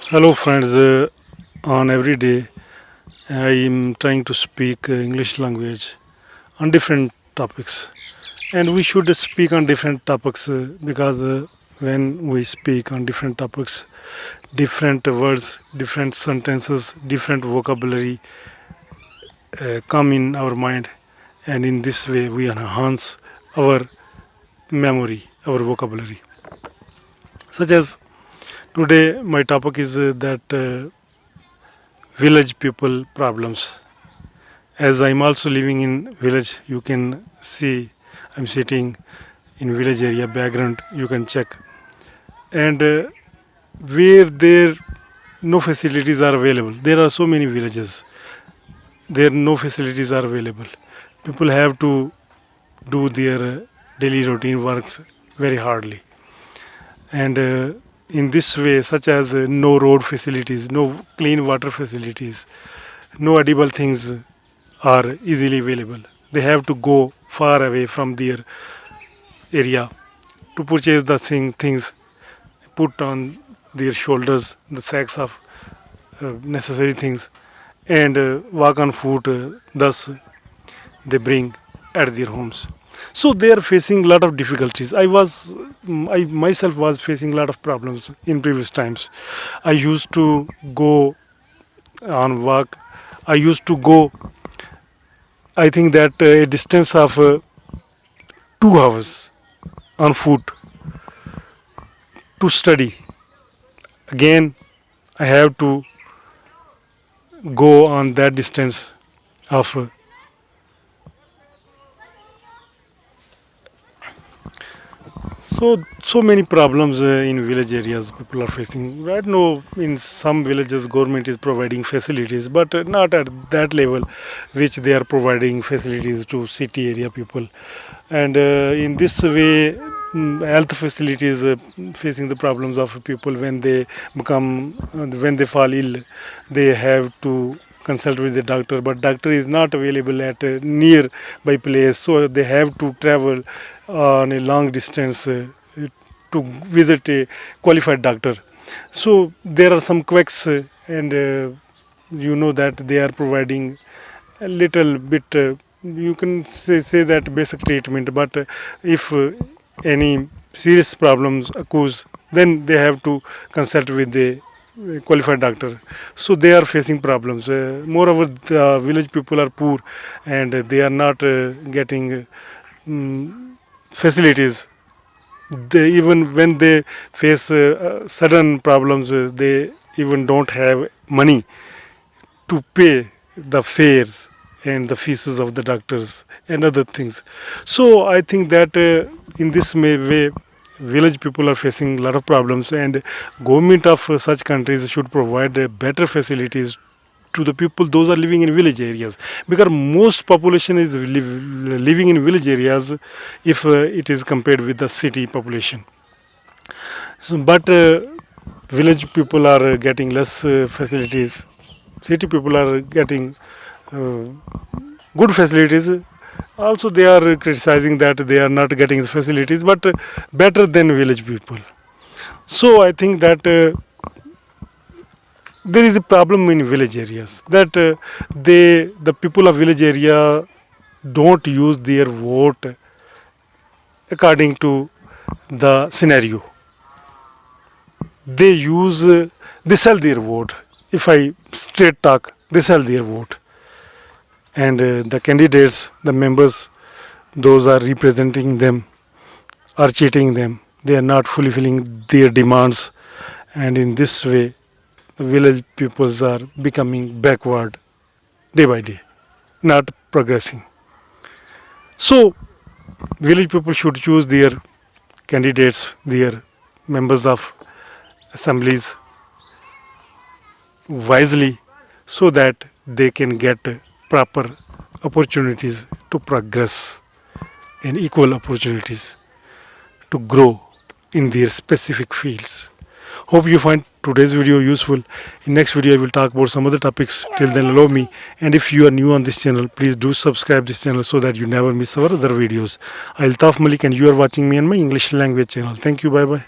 Hello, friends. On every day, I am trying to speak English language on different topics, and we should speak on different topics because when we speak on different topics, different words, different sentences, different vocabulary come in our mind, and in this way, we enhance our memory, our vocabulary. Such as today, my topic is that village people problems. As I'm also living in village, you can see I'm sitting in village area background. You can check, and where there no facilities are available. There are so many villages. There no facilities are available. People have to do their daily routine works very hardly, and in this way, such as no road facilities, no clean water facilities, no edible things are easily available. They have to go far away from their area to purchase the things, put on their shoulders the sacks of necessary things, and walk on foot. Thus, they bring at their homes. So they are facing a lot of difficulties. I myself was facing a lot of problems in previous times. I used to go on walk. I used to go. I think that a distance of 2 hours on foot to study. Again, I have to go on that distance of so many problems in village areas people are facing. Right now, in some villages, government is providing facilities, but not at that level, which they are providing facilities to city area people. And in this way, health facilities facing the problems of people when they become when they fall ill, they have to consult with the doctor, but doctor is not available at a nearby place, so they have to travel on a long distance to visit a qualified doctor. So there are some quacks, and you know that they are providing a little bit. You can say that basic treatment, but if any serious problems occurs, then they have to consult with the qualified doctor. So they are facing problems. Moreover, the village people are poor, and they are not getting facilities. They, even when they face sudden problems, they even don't have money to pay the fares and the fees of the doctors and other things. So I think that in this way, village people are facing a lot of problems, and government of such countries should provide better facilities to the people those are living in village areas, because most population is living in village areas if it is compared with the city population. So, but village people are getting less facilities. City people are getting uh, good facilities. Also, they are criticizing that they are not getting the facilities, but better than village people. So, I think that there is a problem in village areas, that the people of village area don't use their vote according to the scenario. They use they sell their vote. If I straight talk, they sell their vote, and the candidates, the members, those are representing them, are cheating them. They are not fulfilling their demands, and in this way, the village peoples are becoming backward day by day, not progressing. So, village people should choose their candidates, their members of assemblies wisely, so that they can get proper opportunities to progress and equal opportunities to grow in their specific fields. Hope you find today's video useful. In next video I will talk about some other topics. Till then, allow me, and if you are new on this channel, please do subscribe this channel so that you never miss our other videos. Altaf Malik, and you are watching me on my English language channel. Thank you. Bye bye.